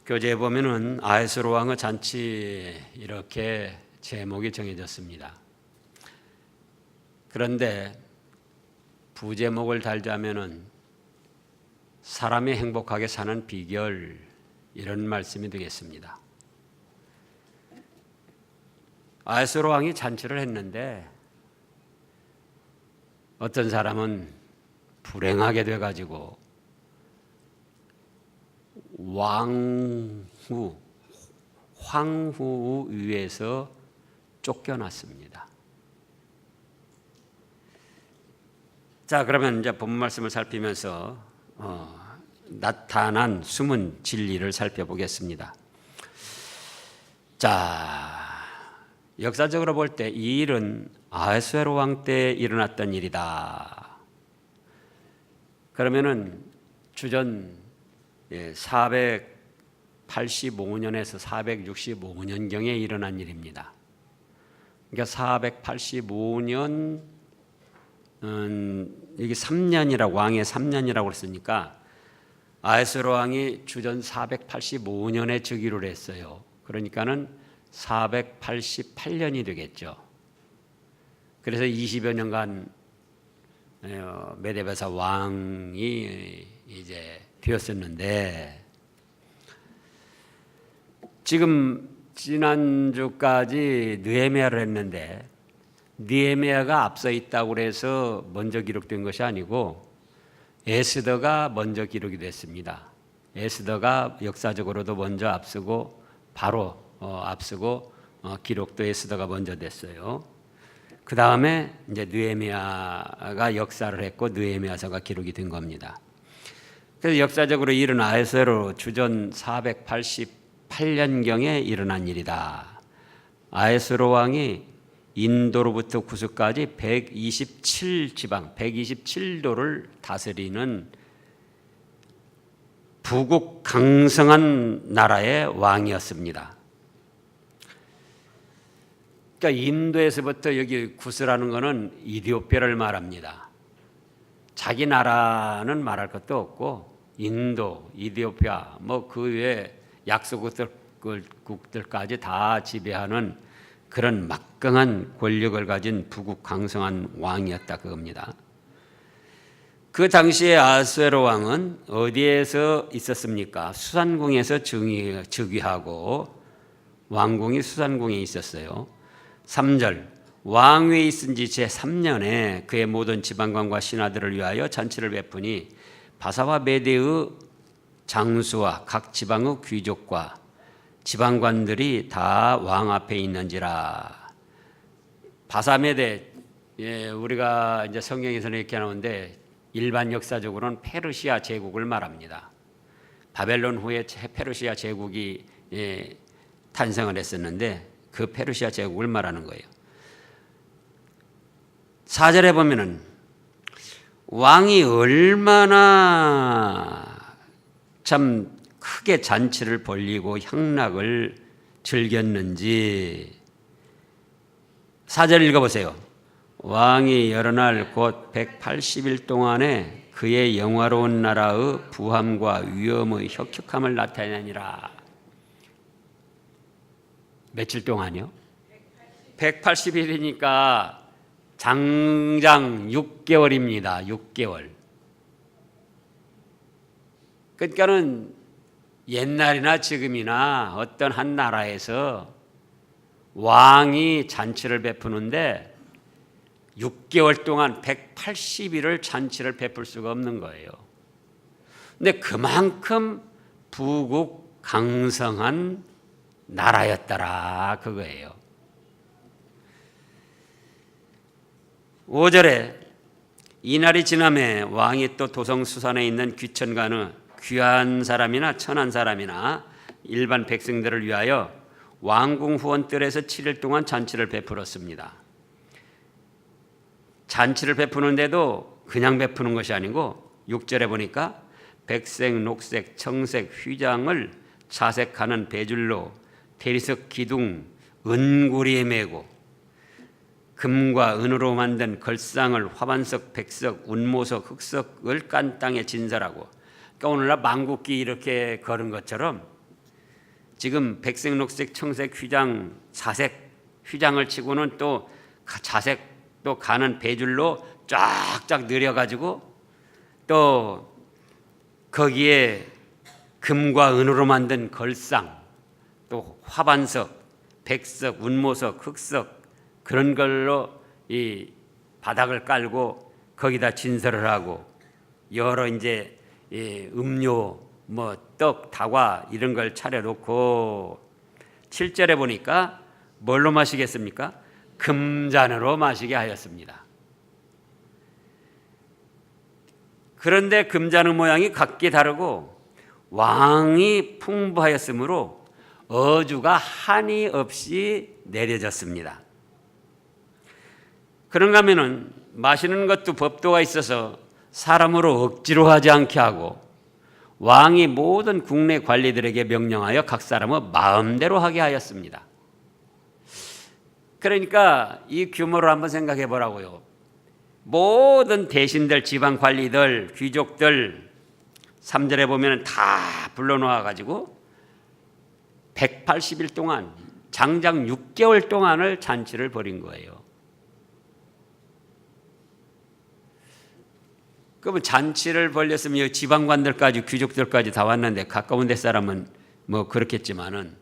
교재에 보면은 아하스로 왕의 잔치 이렇게 제목이 정해졌습니다. 그런데 부제목을 달자면은 사람이 행복하게 사는 비결, 이런 말씀이 되겠습니다. 아하스로 왕이 잔치를 했는데 어떤 사람은 불행하게 돼가지고 황후 위에서 쫓겨났습니다. 자, 그러면 이제 본 말씀을 살피면서 나타난 숨은 진리를 살펴보겠습니다. 자, 역사적으로 볼 때 이 일은 아하스웨로 왕 때 일어났던 일이다. 그러면은 주전 485년에서 465년경에 일어난 일입니다. 그러니까 485년 이게 3년이라고, 왕의 3년이라고 했으니까 아하스웨로 왕이 주전 485년에 즉위를 했어요. 그러니까는 488년이 되겠죠. 그래서 20여 년간 메데베사 왕이 이제 되었었는데, 지금 지난주까지 느헤미야를 했는데 느헤미야가 앞서 있다고 해서 먼저 기록된 것이 아니고 에스더가 먼저 기록이 됐습니다. 에스더가 역사적으로도 먼저 앞서고 바로 앞서고 기록도 에스더가 먼저 됐어요. 그 다음에 이제 느헤미야가 역사를 했고 느헤미야서가 기록이 된 겁니다. 그래서 역사적으로 일은 아하스웨로 주전 488년경에 일어난 일이다. 아하스웨로 왕이 인도로부터 구스까지 127지방, 127도를 다스리는 부국 강성한 나라의 왕이었습니다. 그러니까 인도에서부터 여기 구스라는 것은 이디오피아를 말합니다. 자기 나라는 말할 것도 없고 인도, 이디오피아, 뭐 그 외에 약소국들까지 다 지배하는 그런 막강한 권력을 가진 부국 강성한 왕이었다 그겁니다. 그 당시에 아하스웨로 왕은 어디에서 있었습니까? 수산궁에서 즉위하고 왕궁이 수산궁에 있었어요. 3절, 왕위에 있은 지 제3년에 그의 모든 지방관과 신하들을 위하여 잔치를 베푸니 바사와 메대의 장수와 각 지방의 귀족과 지방관들이 다 왕 앞에 있는지라. 바사메대, 우리가 이제 성경에서는 이렇게 나오는데 일반 역사적으로는 페르시아 제국을 말합니다. 바벨론 후에 페르시아 제국이 탄생을 했었는데 그 페르시아 제국을 말하는 거예요. 4절에 보면은 왕이 얼마나 참 크게 잔치를 벌이고 향락을 즐겼는지 4절 읽어보세요. 왕이 여러 날 곧 180일 동안에 그의 영화로운 나라의 부함과 위엄의 혁혁함을 나타내니라. 며칠 동안요? 180일이니까 장장 6개월입니다. 6개월. 그러니까는 옛날이나 지금이나 어떤 한 나라에서 왕이 잔치를 베푸는데 6개월 동안 180일을 잔치를 베풀 수가 없는 거예요. 근데 그만큼 부국 강성한 나라였더라 그거예요. 5절에 이날이 지남에 왕이 또 도성수산에 있는 귀천간의 귀한 사람이나 천한 사람이나 일반 백성들을 위하여 왕궁 후원뜰에서 7일 동안 잔치를 베풀었습니다. 잔치를 베푸는데도 그냥 베푸는 것이 아니고 6절에 보니까 백색, 녹색, 청색, 휘장을 자색하는 배줄로 대리석 기둥, 은구리에 메고 금과 은으로 만든 걸상을 화반석, 백석, 운모석, 흑석을 깐 땅에 진설하고, 그러니까 오늘날 망국기 이렇게 걸은 것처럼 지금 백색, 녹색, 청색 휘장, 자색 휘장을 치고는 또 자색 또 가는 배줄로 쫙쫙 늘여가지고 또 거기에 금과 은으로 만든 걸상, 또 화반석, 백석, 운모석, 흑석 그런 걸로 이 바닥을 깔고 거기다 진설을 하고 여러 이제 음료, 뭐 떡, 다과 이런 걸 차려놓고 7절에 보니까 뭘로 마시겠습니까? 금잔으로 마시게 하였습니다. 그런데 금잔의 모양이 각기 다르고 왕이 풍부하였으므로 어주가 한이 없이 내려졌습니다. 그런가 하면은 마시는 것도 법도가 있어서 사람으로 억지로 하지 않게 하고 왕이 모든 국내 관리들에게 명령하여 각 사람의 마음대로 하게 하였습니다. 그러니까 이 규모를 한번 생각해 보라고요. 모든 대신들, 지방 관리들, 귀족들 3절에 보면 다 불러놓아 가지고 180일 동안 장장 6개월 동안을 잔치를 벌인 거예요. 그러면 잔치를 벌렸으면 지방관들까지 귀족들까지 다 왔는데 가까운 데 사람은 뭐 그렇겠지만은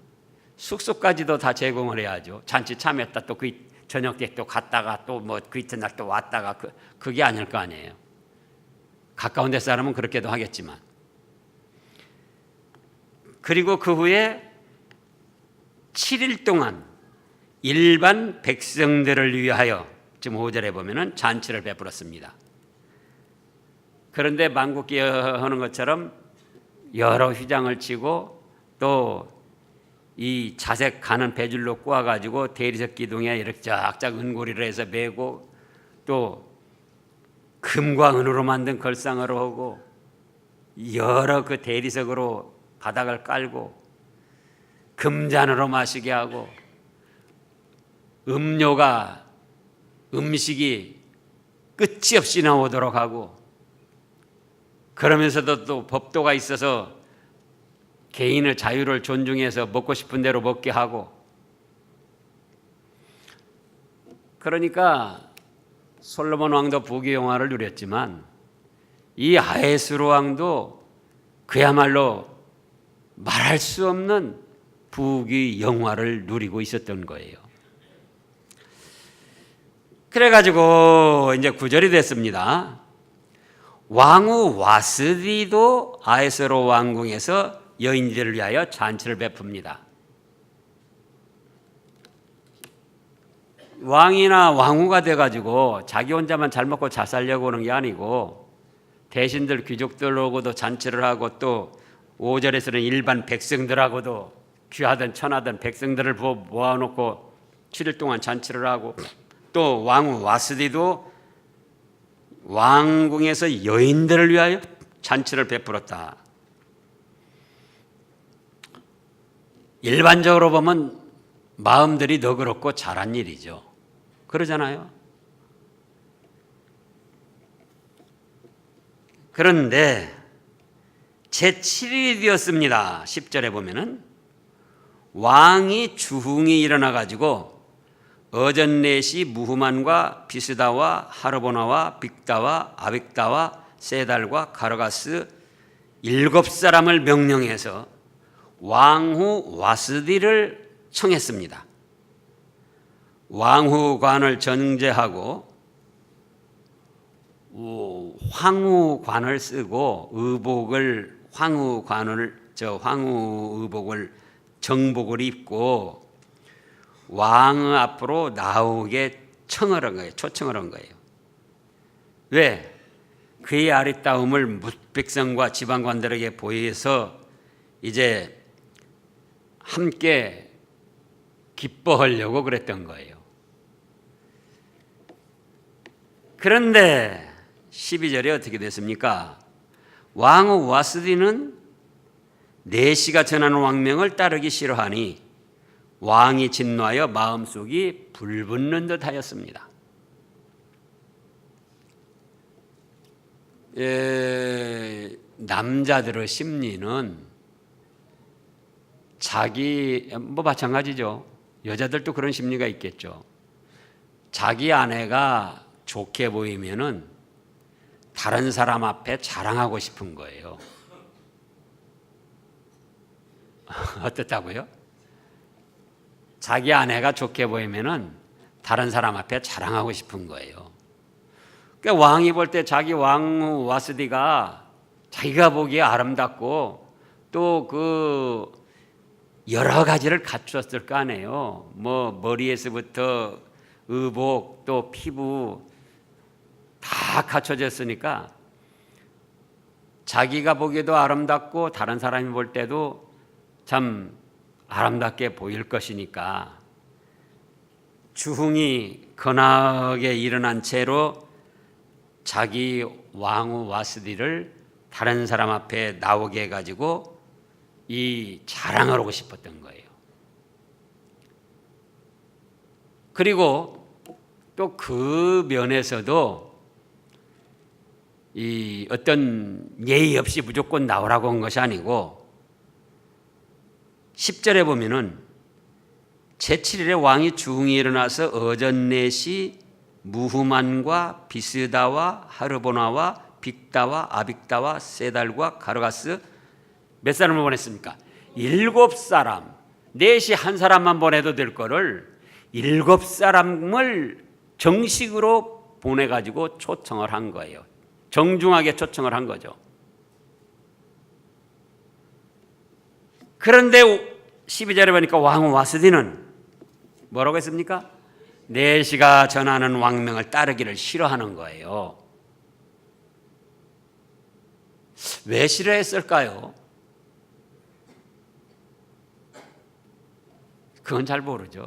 숙소까지도 다 제공을 해야죠. 잔치 참여했다 또 그 저녁 때 또 갔다가 또 뭐 그 이튿날 또 왔다가 그게 아닐 거 아니에요. 가까운 데 사람은 그렇게도 하겠지만 그리고 그 후에 7일 동안 일반 백성들을 위하여 지금 5절에 보면은 잔치를 베풀었습니다. 그런데 만국기여 하는 것처럼 여러 휘장을 치고 또 이 자색 가는 배줄로 꼬아가지고 대리석 기둥에 이렇게 쫙쫙 은고리를 해서 매고 또 금과 은으로 만든 걸상으로 하고 여러 그 대리석으로 바닥을 깔고 금잔으로 마시게 하고 음식이 끝이 없이 나오도록 하고 그러면서도 또 법도가 있어서 개인의 자유를 존중해서 먹고 싶은 대로 먹게 하고 그러니까 솔로몬 왕도 부귀영화를 누렸지만 이 아하수에로 왕도 그야말로 말할 수 없는 부귀영화를 누리고 있었던 거예요. 그래가지고 이제 9절이 됐습니다. 왕후 와스디도 아하수에로 왕궁에서 여인들을 위하여 잔치를 베풉니다. 왕이나 왕후가 돼가지고 자기 혼자만 잘 먹고 잘 살려고 하는 게 아니고 대신들 귀족들하고도 잔치를 하고 또 5절에서는 일반 백성들하고도 귀하든 천하든 백성들을 모아놓고 7일 동안 잔치를 하고 또 왕후 와스디도 왕궁에서 여인들을 위하여 잔치를 베풀었다. 일반적으로 보면 마음들이 너그럽고 잘한 일이죠. 그러잖아요. 그런데 제7일이 되었습니다. 10절에 보면은 왕이 주흥이 일어나 가지고 어전넷이 무후만과 비스다와 하르보나와 빅다와 아빅다와 세달과 가르가스 7사람을 명령해서 왕후 와스디를 청했습니다. 왕후관을 전제하고 황후관을 쓰고 황후 의복을 정복을 입고 왕 앞으로 나오게 청을 한 거예요. 초청을 한 거예요. 왜? 그의 아리따움을 백성과 지방관들에게 보여서 이제 함께 기뻐하려고 그랬던 거예요. 그런데 12절에 어떻게 됐습니까? 왕후 와스디는 내시가 전하는 왕명을 따르기 싫어하니 왕이 진노하여 마음속이 불붙는 듯 하였습니다. 남자들의 심리는 자기 뭐 마찬가지죠. 여자들도 그런 심리가 있겠죠. 자기 아내가 좋게 보이면은 다른 사람 앞에 자랑하고 싶은 거예요. 어떻다고요? 자기 아내가 좋게 보이면은 다른 사람 앞에 자랑하고 싶은 거예요. 그러니까 왕이 볼 때 자기 왕후 와스디가 자기가 보기에 아름답고 또 그 여러 가지를 갖추었을 거 아니에요. 뭐 머리에서부터 의복 또 피부 다 갖춰졌으니까 자기가 보기에도 아름답고 다른 사람이 볼 때도 참 아름답게 보일 것이니까 주흥이 거나하게 일어난 채로 자기 왕후 와스디를 다른 사람 앞에 나오게 해가지고 이 자랑을 하고 싶었던 거예요. 그리고 또 그 면에서도 이 어떤 예의 없이 무조건 나오라고 한 것이 아니고 10절에 보면은 제7일에 왕이 주흥이 일어나서 어전넷이 무후만과 비스다와 하르보나와 빅다와 아빅다와 세달과 가르가스 몇 사람을 보냈습니까? 7사람. 넷이 한 사람만 보내도 될 거를 7사람을 정식으로 보내가지고 초청을 한 거예요. 정중하게 초청을 한 거죠. 그런데 12절에 보니까 왕후 와스디는 뭐라고 했습니까? 넷이가 전하는 왕명을 따르기를 싫어하는 거예요. 왜 싫어했을까요? 그건 잘 모르죠.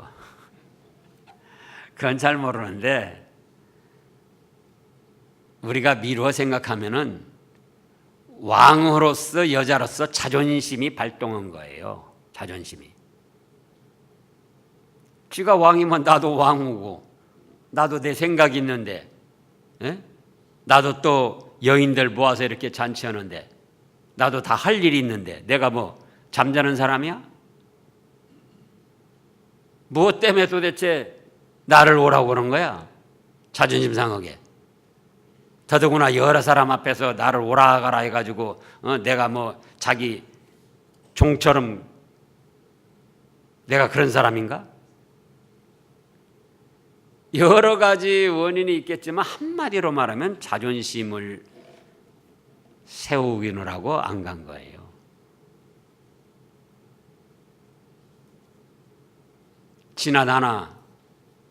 그건 잘 모르는데 우리가 미루어 생각하면은 왕으로서 여자로서 자존심이 발동한 거예요. 자존심이. 쥐가 왕이면 나도 왕후고 나도 내 생각이 있는데 나도 또 여인들 모아서 이렇게 잔치하는데 나도 다 할 일이 있는데 내가 뭐 잠자는 사람이야? 무엇 때문에 도대체 나를 오라고 그런 거야? 자존심 상하게. 더더구나 여러 사람 앞에서 나를 오라 가라 해가지고 내가 뭐 자기 종처럼 내가 그런 사람인가? 여러 가지 원인이 있겠지만 한마디로 말하면 자존심을 세우기느라고 안 간 거예요. 지나 나나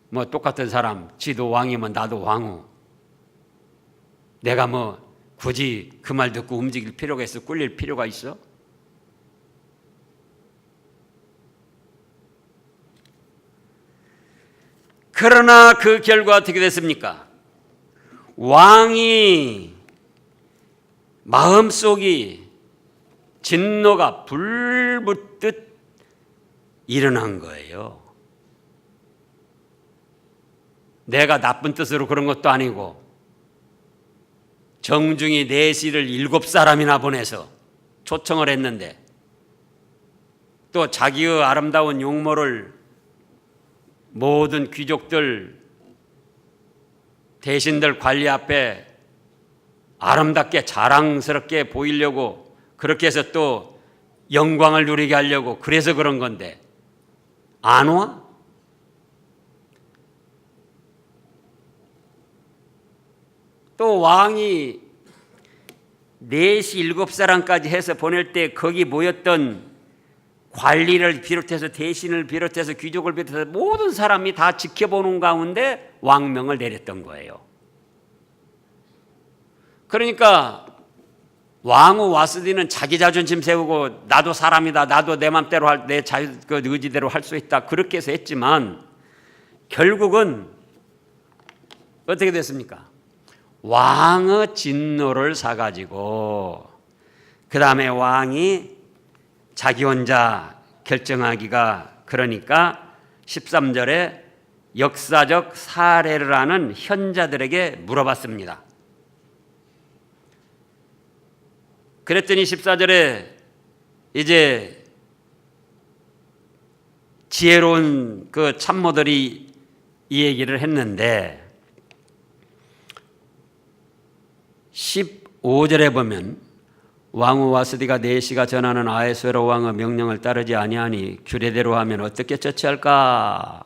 뭐 똑같은 사람, 지도 왕이면 나도 왕후. 내가 뭐 굳이 그 말 듣고 움직일 필요가 있어? 꿀릴 필요가 있어? 그러나 그 결과 어떻게 됐습니까? 왕이 마음속이 진노가 불붙듯 일어난 거예요. 내가 나쁜 뜻으로 그런 것도 아니고 정중히 내시를 7사람이나 보내서 초청을 했는데 또 자기의 아름다운 용모를 모든 귀족들 대신들 관리 앞에 아름답게 자랑스럽게 보이려고 그렇게 해서 또 영광을 누리게 하려고 그래서 그런 건데 안 와? 또 왕이 4시 7사람까지 해서 보낼 때 거기 모였던 관리를 비롯해서 대신을 비롯해서 귀족을 비롯해서 모든 사람이 다 지켜보는 가운데 왕명을 내렸던 거예요. 그러니까 왕후 와스디는 자기 자존심 세우고 나도 사람이다, 나도 내 맘대로 내 의지대로 할 수 있다 그렇게 해서 했지만 결국은 어떻게 됐습니까? 왕의 진노를 사가지고 그 다음에 왕이 자기 혼자 결정하기가 그러니까 13절에 역사적 사례를 아는 현자들에게 물어봤습니다. 그랬더니 14절에 이제 지혜로운 그 참모들이 이 얘기를 했는데 15절에 보면 왕후 와스디가 네시가 전하는 아하수에로 왕의 명령을 따르지 아니하니 규례대로 하면 어떻게 처치할까?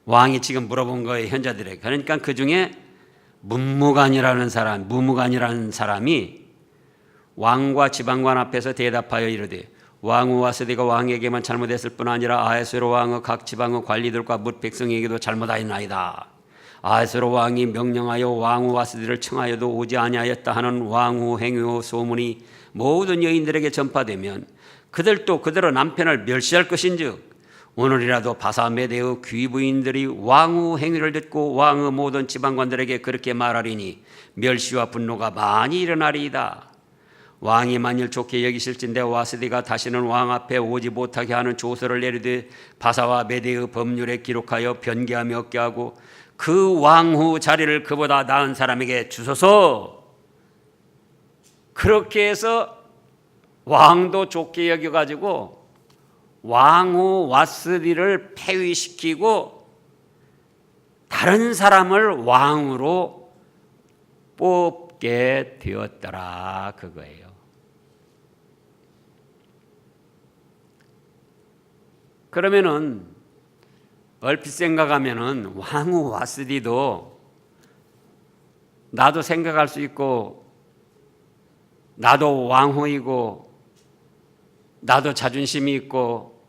왕이 지금 물어본 거예요, 현자들에게. 그러니까 그 중에 무무간이라는 사람이 왕과 지방관 앞에서 대답하여 이르되 왕후 와스디가 왕에게만 잘못했을 뿐 아니라 아하수에로 왕의 각 지방의 관리들과 뭇 백성에게도 잘못하였나이다. 아하수에로 왕이 명령하여 왕후 와스디를 청하여도 오지 아니하였다 하는 왕후 행위 소문이 모든 여인들에게 전파되면 그들도 그대로 남편을 멸시할 것인즉 오늘이라도 바사 메대의 귀부인들이 왕후 행위를 듣고 왕의 모든 지방관들에게 그렇게 말하리니 멸시와 분노가 많이 일어나리이다. 왕이 만일 좋게 여기실진대 와스디가 다시는 왕 앞에 오지 못하게 하는 조서를 내리되 바사와 메대의 법률에 기록하여 변개하며 얻게 하고 그 왕후 자리를 그보다 나은 사람에게 주소서. 그렇게 해서 왕도 좋게 여겨가지고 왕후 와스디를 폐위시키고 다른 사람을 왕으로 뽑게 되었더라 그거예요. 그러면은 얼핏 생각하면은 왕후 와스디도 나도 생각할 수 있고 나도 왕후이고 나도 자존심이 있고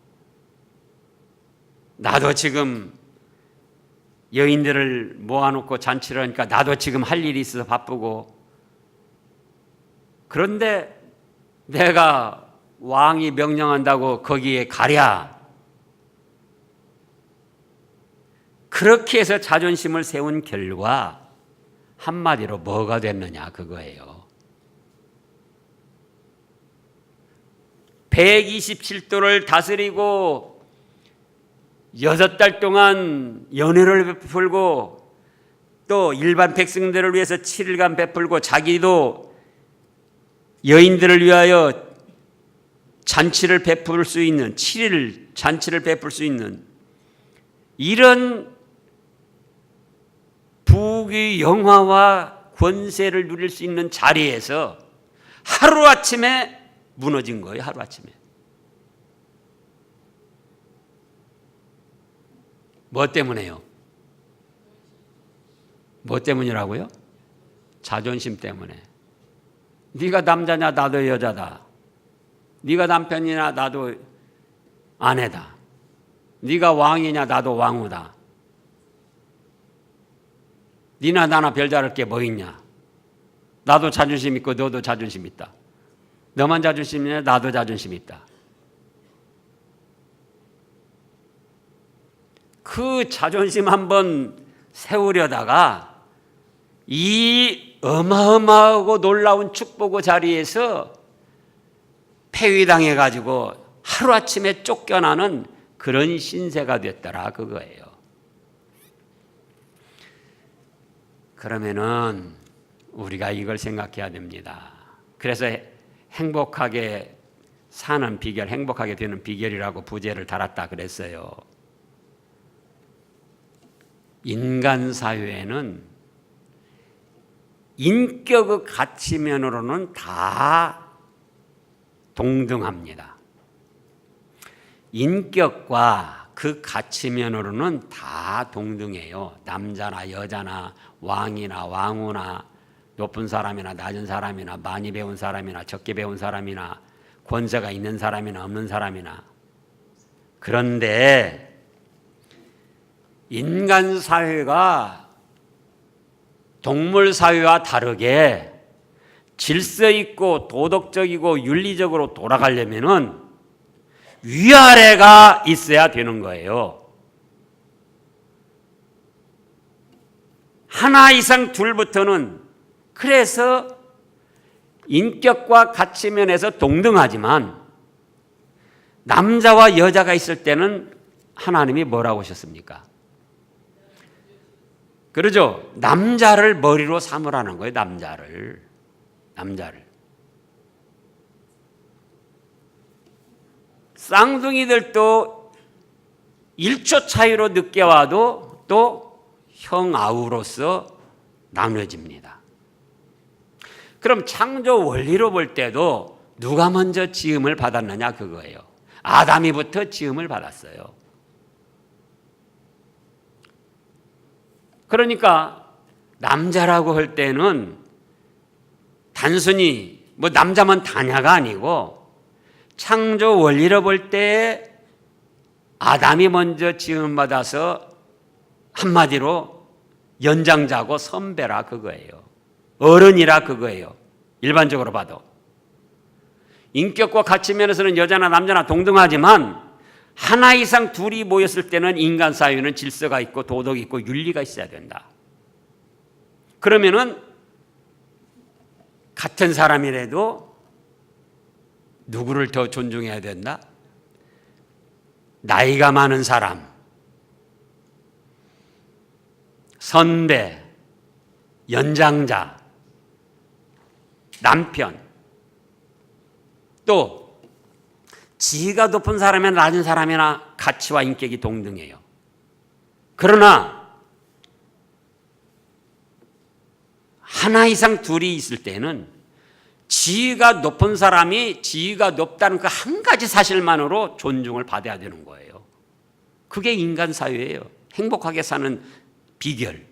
나도 지금 여인들을 모아놓고 잔치를 하니까 나도 지금 할 일이 있어서 바쁘고 그런데 내가 왕이 명령한다고 거기에 가랴. 그렇게 해서 자존심을 세운 결과 한마디로 뭐가 됐느냐 그거예요. 127도를 다스리고 6달 동안 연회를 베풀고 또 일반 백성들을 위해서 7일간 베풀고 자기도 여인들을 위하여 잔치를 베풀 수 있는 7일 잔치를 베풀 수 있는 이런 부귀 영화와 권세를 누릴 수 있는 자리에서 하루아침에 무너진 거예요. 하루아침에. 뭐 때문에요? 뭐 때문이라고요? 자존심 때문에. 네가 남자냐 나도 여자다. 네가 남편이냐 나도 아내다. 네가 왕이냐 나도 왕후다. 네나 나나 별다를 게 뭐 있냐. 나도 자존심 있고 너도 자존심 있다. 너만 자존심 있냐 나도 자존심 있다. 그 자존심 한번 세우려다가 이 어마어마하고 놀라운 축복의 자리에서 폐위당해가지고 하루아침에 쫓겨나는 그런 신세가 됐더라 그거예요. 그러면은 우리가 이걸 생각해야 됩니다. 그래서 행복하게 사는 비결, 행복하게 되는 비결이라고 부제를 달았다 그랬어요. 인간 사회에는 인격의 가치면으로는 다 동등합니다. 인격과 그 가치면으로는 다 동등해요. 남자나 여자나 왕이나 왕후나 높은 사람이나 낮은 사람이나 많이 배운 사람이나 적게 배운 사람이나 권세가 있는 사람이나 없는 사람이나. 그런데 인간 사회가 동물 사회와 다르게 질서 있고 도덕적이고 윤리적으로 돌아가려면은 위아래가 있어야 되는 거예요. 하나 이상 둘부터는 그래서 인격과 가치면에서 동등하지만 남자와 여자가 있을 때는 하나님이 뭐라고 하셨습니까? 그러죠. 남자를 머리로 삼으라는 거예요. 남자를. 쌍둥이들도 1초 차이로 늦게 와도 또 형아우로서 나눠집니다. 그럼 창조 원리로 볼 때도 누가 먼저 지음을 받았느냐 그거예요. 아담이부터 지음을 받았어요. 그러니까 남자라고 할 때는 단순히 뭐 남자만 다냐가 아니고 창조 원리로 볼 때 아담이 먼저 지음 받아서 한마디로 연장자고 선배라 그거예요. 어른이라 그거예요. 일반적으로 봐도. 인격과 가치 면에서는 여자나 남자나 동등하지만 하나 이상 둘이 모였을 때는 인간 사회는 질서가 있고 도덕이 있고 윤리가 있어야 된다. 그러면은 같은 사람이라도 누구를 더 존중해야 된다? 나이가 많은 사람, 선배, 연장자, 남편, 또 지위가 높은 사람이나 낮은 사람이나 가치와 인격이 동등해요. 그러나 하나 이상 둘이 있을 때는 지위가 높은 사람이 지위가 높다는 그 한 가지 사실만으로 존중을 받아야 되는 거예요. 그게 인간 사회예요. 행복하게 사는 비결.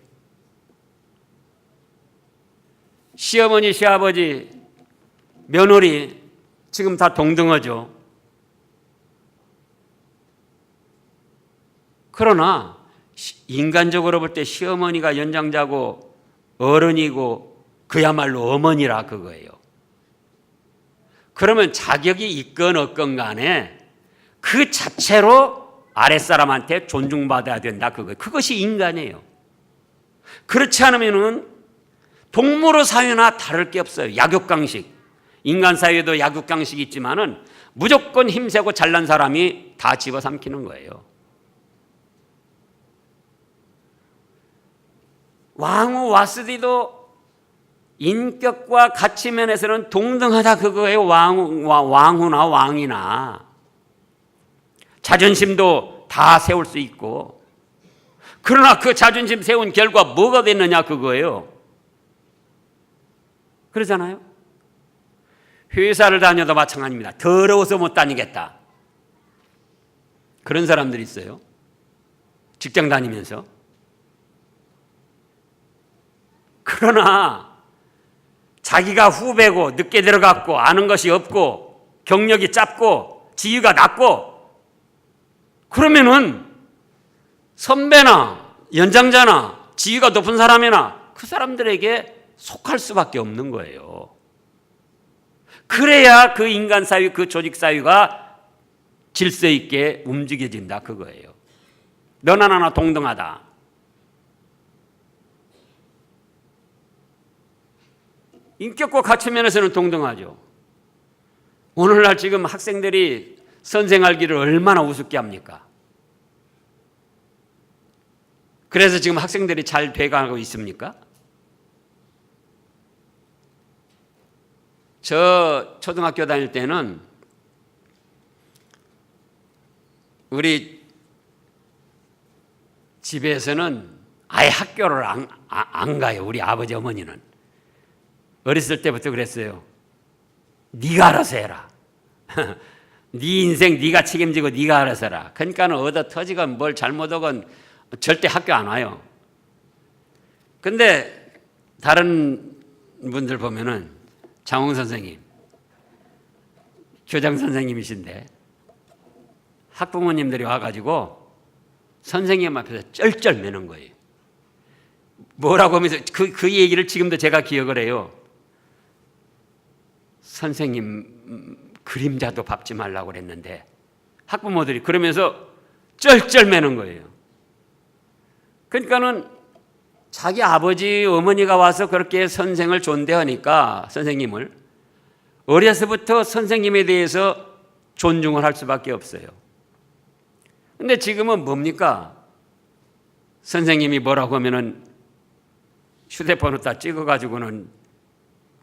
시어머니, 시아버지, 며느리 지금 다 동등하죠. 그러나 인간적으로 볼 때 시어머니가 연장자고 어른이고 그야말로 어머니라 그거예요. 그러면 자격이 있건 없건 간에 그 자체로 아랫사람한테 존중받아야 된다 그거예요. 그것이 인간이에요. 그렇지 않으면은 동물의 사회나 다를 게 없어요. 약육강식. 인간 사회도 약육강식이 있지만은 무조건 힘세고 잘난 사람이 다 집어삼키는 거예요. 왕후 와스디도 인격과 가치 면에서는 동등하다 그거예요. 왕후나 왕이나. 자존심도 다 세울 수 있고. 그러나 그 자존심 세운 결과 뭐가 됐느냐 그거예요. 그러잖아요. 회사를 다녀도 마찬가지입니다. 더러워서 못 다니겠다. 그런 사람들이 있어요. 직장 다니면서. 그러나 자기가 후배고 늦게 들어갔고 아는 것이 없고 경력이 짧고 지위가 낮고 그러면은 선배나 연장자나 지위가 높은 사람이나 그 사람들에게 속할 수밖에 없는 거예요. 그래야 그 인간 사회, 그 조직 사회가 질서 있게 움직여진다 그거예요. 너나 나나 동등하다. 인격과 가치 면에서는 동등하죠. 오늘날 지금 학생들이 선생할 길을 얼마나 우습게 합니까? 그래서 지금 학생들이 잘 돼가고 있습니까? 저 초등학교 다닐 때는 우리 집에서는 아예 학교를 안 가요. 우리 아버지 어머니는. 어렸을 때부터 그랬어요. 네가 알아서 해라. 네 인생 네가 책임지고 네가 알아서 해라. 그러니까는 얻어 터지건 뭘 잘못하건 절대 학교 안 와요. 근데 다른 분들 보면은 장홍 선생님, 교장 선생님이신데 학부모님들이 와가지고 선생님 앞에서 쩔쩔 매는 거예요. 뭐라고 하면서 그 얘기를 지금도 제가 기억을 해요. 선생님 그림자도 밟지 말라고 그랬는데 학부모들이 그러면서 쩔쩔 매는 거예요. 그러니까는 자기 아버지 어머니가 와서 그렇게 선생을 존대하니까 선생님을 어려서부터 선생님에 대해서 존중을 할 수밖에 없어요. 근데 지금은 뭡니까? 선생님이 뭐라고 하면은 휴대폰을 찍어가지고는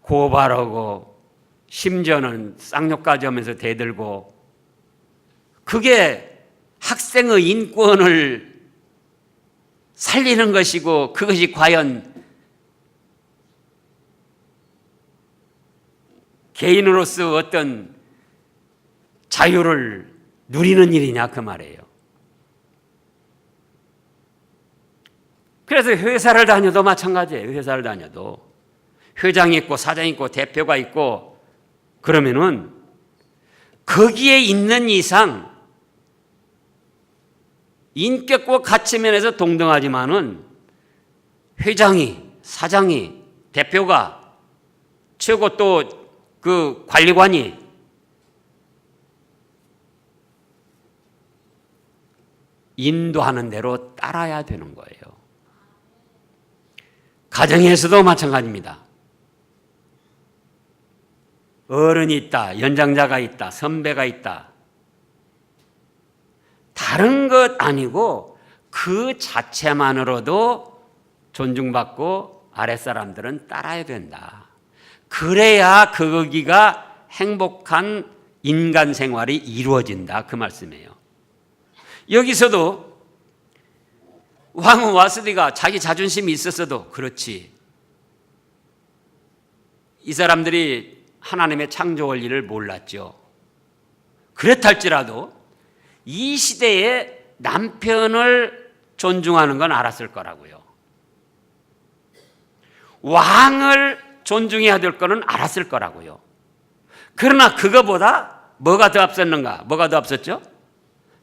고발하고 심지어는 쌍욕까지 하면서 대들고 그게 학생의 인권을 살리는 것이고 그것이 과연 개인으로서 어떤 자유를 누리는 일이냐 그 말이에요. 그래서 회사를 다녀도 마찬가지예요. 회사를 다녀도 회장이 있고 사장이 있고 대표가 있고 그러면은 거기에 있는 이상 인격과 가치 면에서 동등하지만은 회장이, 사장이, 대표가, 최고 또 그 관리관이 인도하는 대로 따라야 되는 거예요. 가정에서도 마찬가지입니다. 어른이 있다, 연장자가 있다, 선배가 있다. 다른 것 아니고 그 자체만으로도 존중받고 아랫사람들은 따라야 된다. 그래야 거기가 행복한 인간 생활이 이루어진다 그 말씀이에요. 여기서도 왕후 와스디가 자기 자존심이 있었어도 그렇지. 이 사람들이 하나님의 창조 원리를 몰랐죠. 그렇달지라도 이 시대에 남편을 존중하는 건 알았을 거라고요. 왕을 존중해야 될 거는 알았을 거라고요. 그러나 그거보다 뭐가 더 앞섰는가? 뭐가 더 앞섰죠?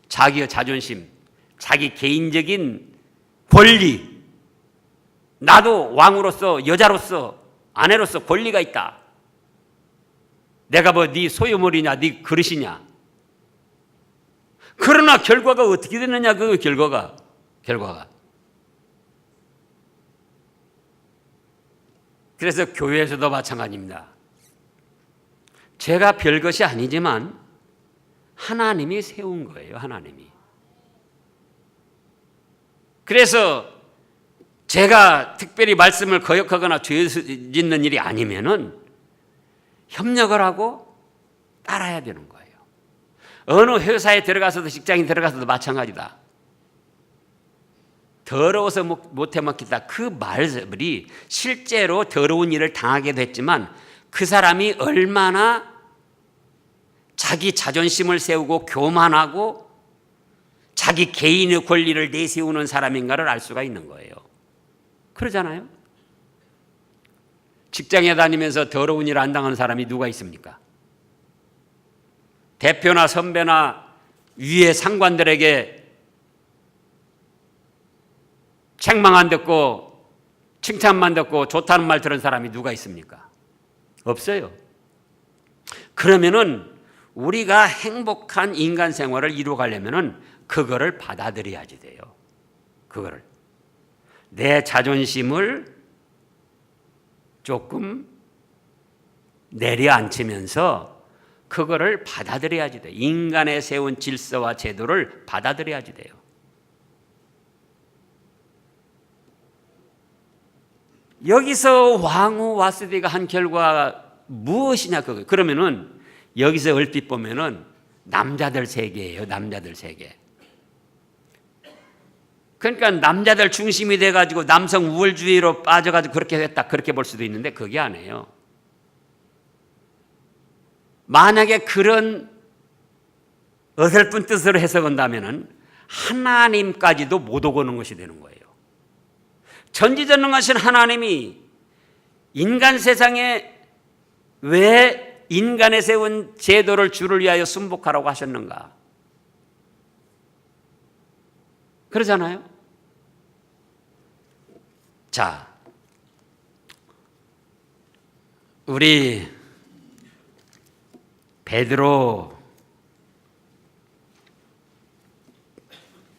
자기의 자존심, 자기 개인적인 권리. 나도 왕으로서, 여자로서, 아내로서 권리가 있다. 내가 뭐 네 소유물이냐, 네 그릇이냐. 그러나 결과가 어떻게 됐느냐, 그 결과가. 그래서 교회에서도 마찬가지입니다. 제가 별것이 아니지만 하나님이 세운 거예요, 하나님이. 그래서 제가 특별히 말씀을 거역하거나 죄 짓는 일이 아니면은 협력을 하고 따라야 되는 거예요. 어느 회사에 들어가서도 직장에 들어가서도 마찬가지다. 더러워서 못해 먹겠다. 그 말이 실제로 더러운 일을 당하게 됐지만 그 사람이 얼마나 자기 자존심을 세우고 교만하고 자기 개인의 권리를 내세우는 사람인가를 알 수가 있는 거예요. 그러잖아요. 직장에 다니면서 더러운 일 안 당하는 사람이 누가 있습니까? 대표나 선배나 위에 상관들에게 책망 안 듣고 칭찬만 듣고 좋다는 말 들은 사람이 누가 있습니까? 없어요. 그러면은 우리가 행복한 인간 생활을 이루어가려면은 그거를 받아들여야지 돼요. 그거를. 내 자존심을 조금 내려앉히면서 그거를 받아들여야지 돼요. 인간의 세운 질서와 제도를 받아들여야지 돼요. 여기서 왕후 와스디가 한 결과 무엇이냐 그거. 그러면은 여기서 얼핏 보면은 남자들 세계예요. 남자들 세계. 그러니까 남자들 중심이 돼가지고 남성 우월주의로 빠져가지고 그렇게 됐다 그렇게 볼 수도 있는데 그게 아니에요. 만약에 그런 어설픈 뜻으로 해석한다면은 하나님까지도 못 오고는 것이 되는 거예요. 전지전능하신 하나님이 인간 세상에 왜 인간에 세운 제도를 주를 위하여 순복하라고 하셨는가? 그러잖아요. 자, 우리 베드로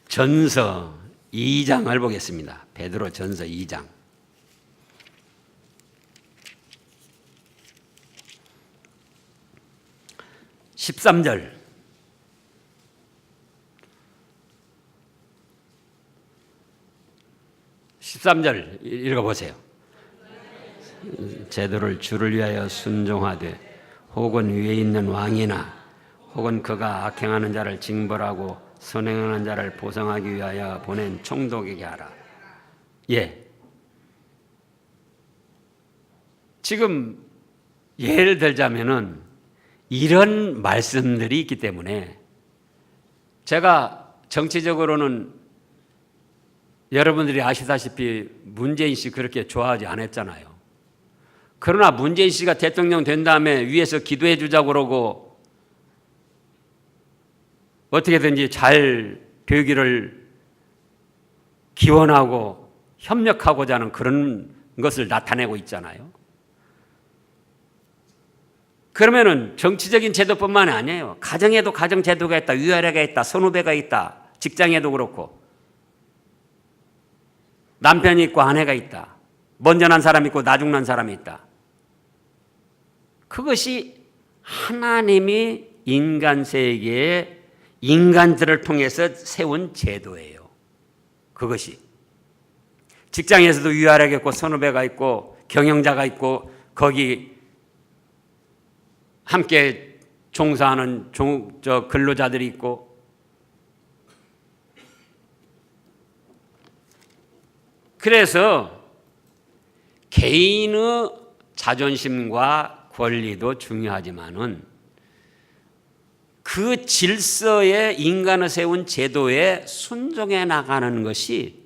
전서 2장을 보겠습니다. 베드로 전서 2장. 13절. 13절 읽어보세요. 제도를 주를 위하여 순종하되 혹은 위에 있는 왕이나 혹은 그가 악행하는 자를 징벌하고 선행하는 자를 보상하기 위하여 보낸 총독에게 하라. 예. 지금 예를 들자면은 이런 말씀들이 있기 때문에 제가 정치적으로는 여러분들이 아시다시피 문재인 씨 그렇게 좋아하지 않았잖아요. 그러나 문재인 씨가 대통령 된 다음에 위에서 기도해 주자고 그러고 어떻게든지 잘 되기를 기원하고 협력하고자 하는 그런 것을 나타내고 있잖아요. 그러면은 정치적인 제도뿐만 아니에요. 가정에도 가정 제도가 있다, 위아래가 있다, 선후배가 있다, 직장에도 그렇고 남편이 있고 아내가 있다, 먼저 난 사람이 있고 나중 난 사람이 있다. 그것이 하나님이 인간 세계에 인간들을 통해서 세운 제도예요. 그것이 직장에서도 위아래가 있고 선후배가 있고 경영자가 있고 거기 함께 종사하는 근로자들이 있고 그래서 개인의 자존심과 권리도 중요하지만은 그 질서에 인간을 세운 제도에 순종해 나가는 것이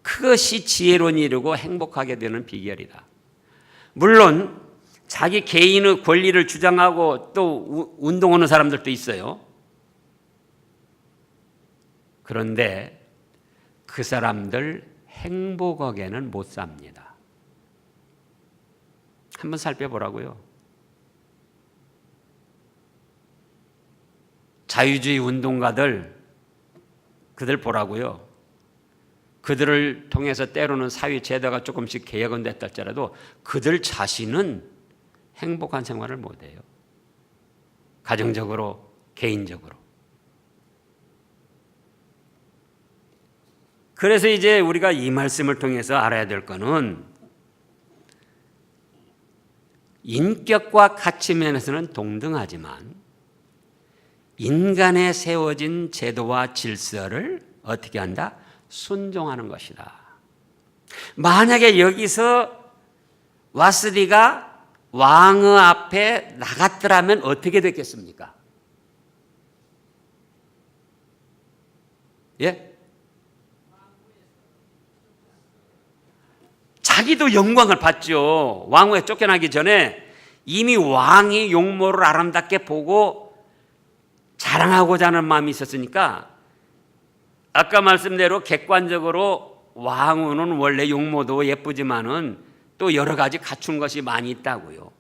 그것이 지혜로운 일이고 행복하게 되는 비결이다. 물론 자기 개인의 권리를 주장하고 또 운동하는 사람들도 있어요. 그런데 그 사람들 행복하게는 못 삽니다. 한번 살펴보라고요. 자유주의 운동가들 그들 보라고요. 그들을 통해서 때로는 사회 제도가 조금씩 개혁은 됐다 할지라도 그들 자신은 행복한 생활을 못해요. 가정적으로, 개인적으로. 그래서 이제 우리가 이 말씀을 통해서 알아야 될 거는 인격과 가치 면에서는 동등하지만 인간에 세워진 제도와 질서를 어떻게 한다? 순종하는 것이다. 만약에 여기서 와스디가 왕의 앞에 나갔더라면 어떻게 됐겠습니까? 예? 자기도 영광을 받죠. 왕후에 쫓겨나기 전에 이미 왕이 용모를 아름답게 보고 자랑하고자 하는 마음이 있었으니까 아까 말씀대로 객관적으로 왕후는 원래 용모도 예쁘지만은 또 여러 가지 갖춘 것이 많이 있다고요.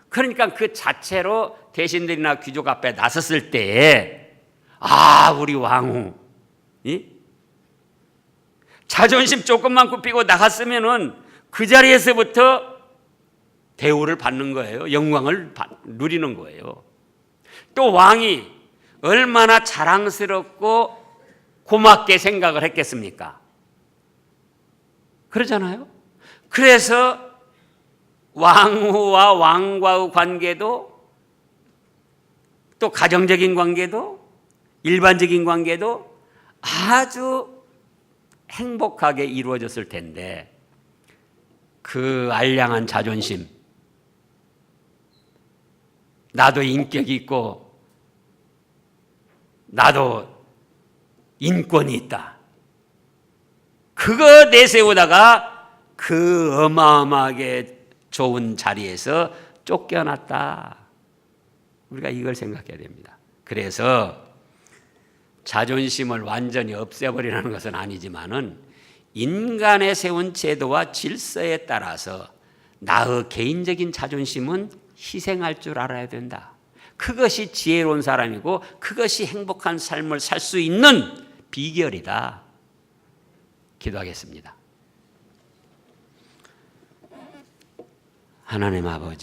그러니까 그 자체로 대신들이나 귀족 앞에 나섰을 때에 우리 왕후 자존심 조금만 굽히고 나갔으면은 그 자리에서부터 대우를 받는 거예요. 영광을 누리는 거예요. 또 왕이 얼마나 자랑스럽고 고맙게 생각을 했겠습니까? 그러잖아요. 그래서 왕후와 왕과의 관계도 또 가정적인 관계도 일반적인 관계도 아주 행복하게 이루어졌을 텐데 그 알량한 자존심, 나도 인격이 있고 나도 인권이 있다. 그거 내세우다가 그 어마어마하게 좋은 자리에서 쫓겨났다. 우리가 이걸 생각해야 됩니다. 그래서 자존심을 완전히 없애버리라는 것은 아니지만은 인간의 세운 제도와 질서에 따라서 나의 개인적인 자존심은 희생할 줄 알아야 된다. 그것이 지혜로운 사람이고 그것이 행복한 삶을 살 수 있는 비결이다. 기도하겠습니다. 하나님 아버지,